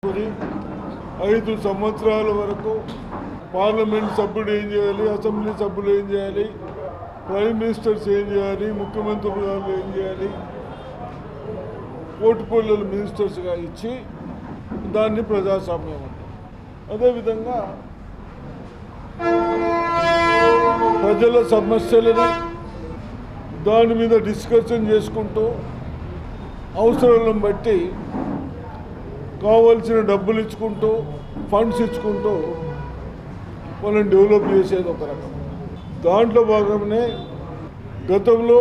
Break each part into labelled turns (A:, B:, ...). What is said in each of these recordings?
A: 5 సంవత్సరాల వరకు పార్లమెంట్ సభ్యుడు ఏం చేయాలి, అసెంబ్లీ సభ్యులు ఏం చేయాలి, ప్రైమ్ మినిస్టర్స్ ఏం చేయాలి, ముఖ్యమంత్రులు ఏం చేయాలి, పోర్ట్ఫోలియోలు మినిస్టర్స్గా ఇచ్చి దాన్ని ప్రజాస్వామ్యం అంటారు. అదేవిధంగా ప్రజల సమస్యలని దాని మీద డిస్కషన్ చేసుకుంటూ అవసరాలను బట్టి కావాల్సిన డబ్బులు ఇచ్చుకుంటూ ఫండ్స్ ఇచ్చుకుంటూ వాళ్ళని డెవలప్ చేసేది ఒక రకం. దాంట్లో భాగంగానే గతంలో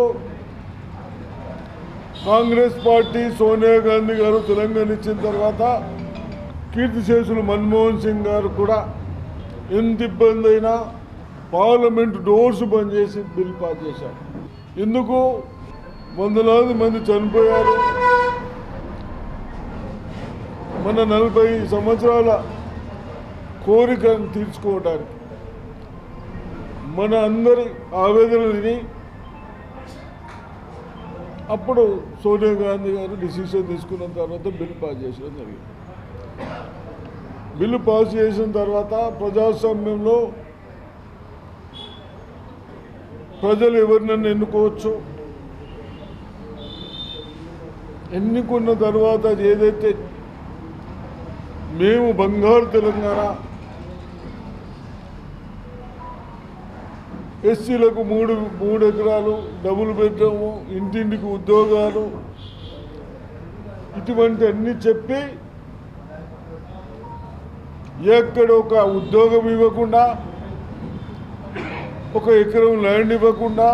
A: కాంగ్రెస్ పార్టీ సోనియా గాంధీ గారు తెలంగాణ ఇచ్చిన తర్వాత కీర్తిశేషులు మన్మోహన్ సింగ్ గారు కూడా ఎంత ఇబ్బంది అయినా పార్లమెంట్ డోర్స్ బంద్ చేసి బిల్ పాస్ చేశారు. ఎందుకు? వందలాది మంది చనిపోయారు. మన 40 సంవత్సరాల కోరికను తీర్చుకోవడానికి మన అందరి ఆవేదనని అప్పుడు సోనియా గాంధీ గారు డిసిషన్ తీసుకున్న తర్వాత బిల్ పాస్ చేయడం జరిగింది. బిల్లు పాస్ చేసిన తర్వాత ప్రజాస్వామ్యంలో ప్రజలు ఎవరినైనా ఎన్నుకోవచ్చు. ఎన్నుకున్న తర్వాత ఏదైతే మేము బంగారు తెలంగాణ, ఎస్సీలకు 3 ఎకరాలు, డబుల్ బెడ్రూము, ఇంటింటికి ఉద్యోగాలు, ఇటువంటి అన్నీ చెప్పి ఎక్కడ ఒక ఉద్యోగం ఇవ్వకుండా, ఒక ఎకరం ల్యాండ్ ఇవ్వకుండా,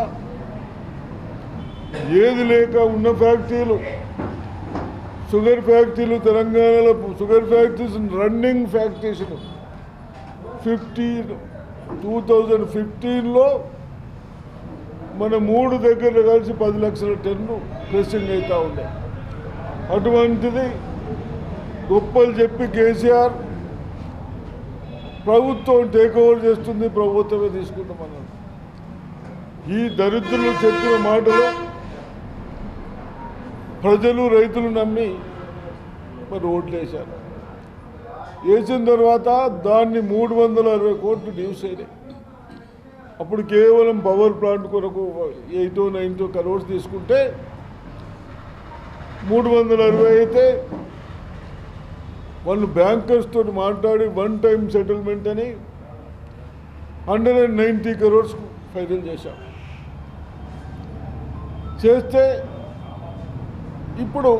A: ఏది లేక ఉన్న ఫ్యాక్టరీలు, షుగర్ ఫ్యాక్టరీలు, తెలంగాణలో షుగర్ ఫ్యాక్టరీస్ రన్నింగ్ ఫ్యాక్టరీస్ 2015లో మన 3 దగ్గర కలిసి 10 లక్షల టన్ను ప్రెసింగ్ అవుతూ ఉండే. అటువంటిది గొప్పలు చెప్పి కేసీఆర్ ప్రభుత్వం టేక్ ఓవర్ చేస్తుంది, ప్రభుత్వమే తీసుకుంటామన్నాడు. ఈ దరిద్రులు చెప్పిన మాటలు ప్రజలు రైతులు నమ్మి మరి ఓట్లు వేశారు. వేసిన తర్వాత దాన్ని 360 కోట్లు డ్యూస్ అయినాయి. అప్పుడు కేవలం పవర్ ప్లాంట్ కొరకు 8-9 crores తీసుకుంటే 360 అయితే వాళ్ళు బ్యాంకర్స్ తోటి మాట్లాడి 1 time సెటిల్మెంట్ అని 190 crores ఫైనల్ చేశాం. చేస్తే ఇప్పుడు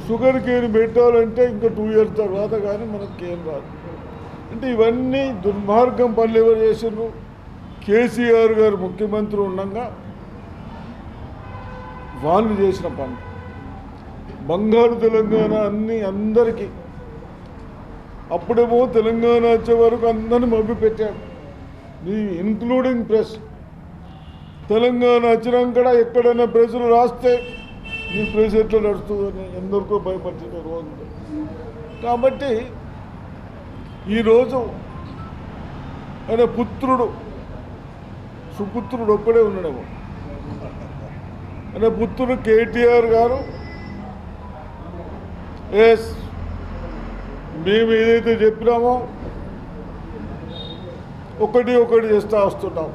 A: షుగర్ కేన్ పెట్టాలంటే ఇంకా 2 years తర్వాత కానీ మనకు కేన్ రాదు. అంటే ఇవన్నీ దుర్మార్గం పనులు ఎవరు చేసిండ్రు? కేసీఆర్ గారు ముఖ్యమంత్రి ఉండగా వాళ్ళు చేసిన పనులు. బంగారు తెలంగాణ అన్నీ అందరికీ అప్పుడేమో తెలంగాణ వచ్చే వరకు అందరిని మభ్యపెట్టాడు, ఇంక్లూడింగ్ ప్రెస్. తెలంగాణ వచ్చినాక ఎక్కడైనా ప్రెస్లు రాస్తే నీ ప్రెస్ ఎట్లా నడుస్తుందని ఎందరికో భయపరిచిన రోజు. కాబట్టి ఈరోజు ఆయన పుత్రుడు, సుపుత్రుడు ఒక్కడే ఉన్నాడేమో, ఆయన పుత్రుడు కేటీఆర్ గారు మేము ఏదైతే చెప్పినామో ఒకటి చేస్తూ వస్తున్నాం.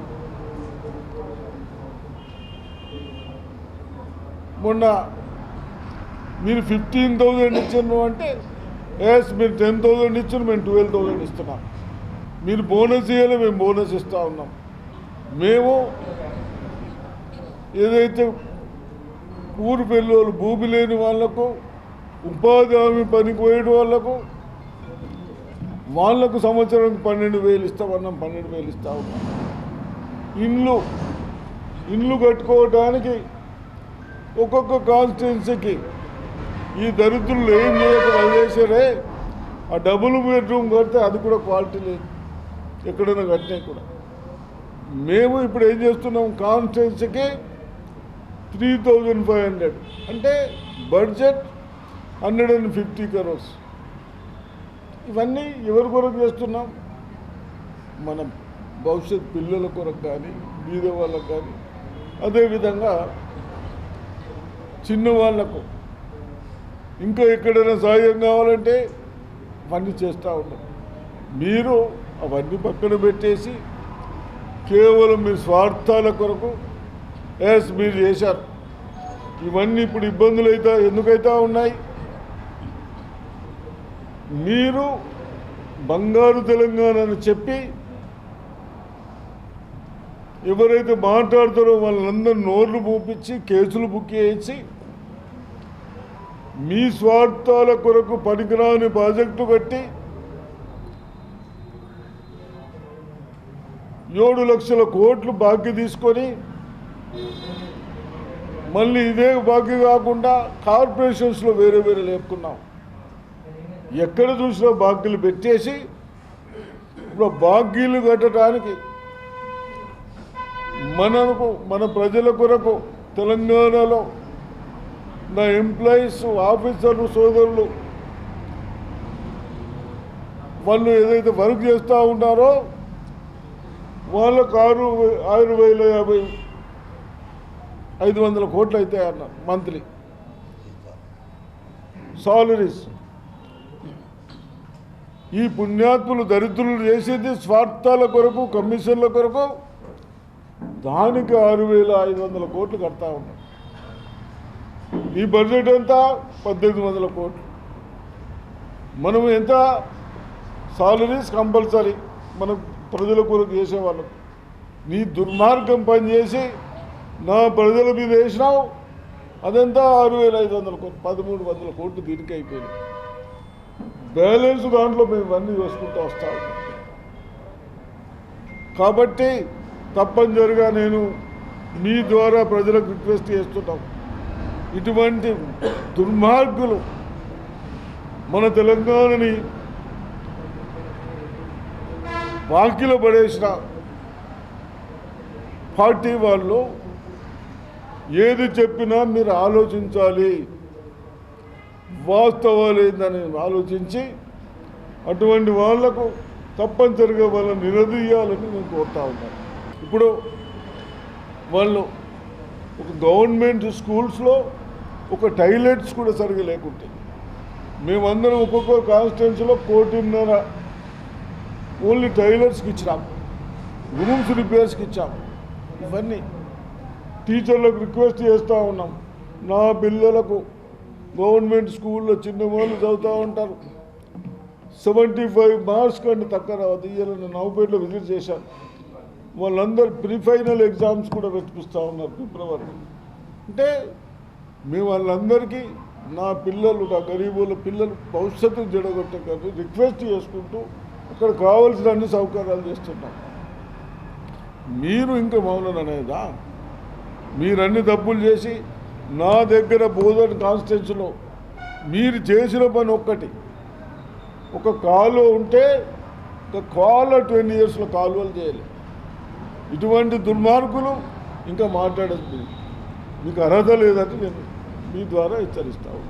A: మొన్న మీరు 15,000 ఇచ్చారు అంటే మీరు 10,000 ఇచ్చారు, మేము 12,000 ఇస్తున్నాం. మీరు బోనస్ ఇవ్వాలి, మేము బోనస్ ఇస్తూ ఉన్నాం. మేము ఏదైతే ఊరు పిల్లలు భూమి లేని వాళ్లకు, ఉపాధి హామీ పనికి పోయేటి వాళ్లకు సంవత్సరానికి 12,000 ఇస్తామన్నాం, 12,000 ఇస్తా ఉన్నాం. ఇండ్లు కట్టుకోవడానికి ఒక్కొక్క కాన్స్టిట్యున్సీకి ఈ దరిద్రులు ఏం చేసారే, ఆ డబుల్ బెడ్రూమ్ కడితే అది కూడా క్వాలిటీ లేదు, ఎక్కడైనా కట్టినాయి కూడా. మేము ఇప్పుడు ఏం చేస్తున్నాం, కాన్స్టిట్యున్సీకి 3,500 అంటే బడ్జెట్ 150 crores. ఇవన్నీ ఎవరి కొరకు చేస్తున్నాం? మన భవిష్యత్ పిల్లల కొరకు కానీ, బీద వాళ్ళకు కానీ, అదేవిధంగా చిన్నవాళ్లకు ఇంకా ఎక్కడైనా సాయం కావాలంటే అవన్నీ చేస్తూ ఉన్నాం. మీరు అవన్నీ పక్కన పెట్టేసి కేవలం మీ స్వార్థాల కొరకు మీరు చేశారు. ఇవన్నీ ఇప్పుడు ఇబ్బందులు ఎందుకైతే ఉన్నాయి? మీరు బంగారు తెలంగాణను చెప్పి ఎవరైతే మాట్లాడతారో వాళ్ళందరూ నోర్లు మూపించి కేసులు బుక్ చేయించి మీ స్వార్థాల కొరకు పనికిరాని ప్రాజెక్టు కట్టి 7 లక్షల కోట్లు బాకీ తీసుకొని మళ్ళీ ఇదే బాకీ కాకుండా కార్పొరేషన్స్లో వేరే లేపుకున్నాం. ఎక్కడ చూసినా బాకీలు పెట్టేసి ఇప్పుడు బాకీలు కట్టడానికి మన ప్రజల కొరకు తెలంగాణలో నా ఎంప్లాయీస్ ఆఫీసర్లు సోదరులు వాళ్ళు ఏదైతే వర్క్ చేస్తూ ఉన్నారో వాళ్ళకు 6,500 కోట్లు అయితే అన్నారు మంత్లీ సాలరీస్. ఈ పుణ్యాత్ములు దరిద్రులు చేసేది స్వార్థాల కొరకు కమిషన్ల కొరకు దానికి 6,500 కోట్లు కడతా ఉన్నారు. ఈ బడ్జెట్ ఎంత? 1,800 కోట్లు. మనం ఎంత సాలరీస్ కంపల్సరీ మనం ప్రజల కొరకు చేసేవాళ్ళం. నీ దుర్మార్గం పనిచేసి నా ప్రజల మీద వేసినావు. అదంతా 6,500 కోట్లు, 1,300 కోట్లు దీనికి అయిపోయింది. బ్యాలెన్స్ దాంట్లో మేము ఇవన్నీ చూసుకుంటూ వస్తాము. కాబట్టి తప్పనిసరిగా నేను మీ ద్వారా ప్రజలకు రిక్వెస్ట్ చేస్తున్నాం, ఇటువంటి దుర్మార్గులు మన తెలంగాణని బాకీలో పడేసిన పార్టీ వాళ్ళు ఏది చెప్పినా మీరు ఆలోచించాలి, వాస్తవాలు ఏందని ఆలోచించి అటువంటి వాళ్లకు తప్పనిసరిగా వాళ్ళని నిలదీయాలని నేను కోరుతా ఉన్నాను. ఇప్పుడు వాళ్ళు ఒక గవర్నమెంట్ స్కూల్స్లో ఒక టాయిలెట్స్ కూడా సరిగా లేకుంటే మేమందరం ఒక్కొక్క కాన్స్టిట్యున్సీలో 1,500,00,000 ఓన్లీ టాయిలెట్స్కి ఇచ్చినాం, రూమ్స్ రిపేర్స్కి ఇచ్చాం. ఇవన్నీ టీచర్లకు రిక్వెస్ట్ చేస్తూ ఉన్నాం. నా పిల్లలకు గవర్నమెంట్ స్కూల్లో చిన్న వాళ్ళు చదువుతూ ఉంటారు, 75 మార్క్స్ కంటే తక్కువ రావద్దు. ఇవాళ నేను నవ్వుపేటలో విజిట్ చేశాను. వాళ్ళందరూ ప్రీఫైనల్ ఎగ్జామ్స్ కూడా పెట్టిస్తూ ఉన్నారు ఫిబ్రవరి. అంటే మేము వాళ్ళందరికీ నా పిల్లలు, నా గరీబుల పిల్లలు భవిష్యత్తు జడగొట్టే కానీ రిక్వెస్ట్ చేసుకుంటూ అక్కడ కావాల్సిన అన్ని సౌకర్యాలు చేస్తున్నాం. మీరు ఇంకా మౌనం అనేదా? మీరన్ని తప్పులు చేసి నా దగ్గర బోధన కాన్స్టిట్యున్సీలో మీరు చేసిన పని ఒక్కటి, ఒక కాలువ ఉంటే ఒక కాలువ 20 ఇయర్స్లో కాలువలు చేయాలి. ఇటువంటి దుర్మార్గులు ఇంకా మాట్లాడద్దు. మీకు అర్హత లేదని నేను మీ ద్వారా హెచ్చరిస్తాను.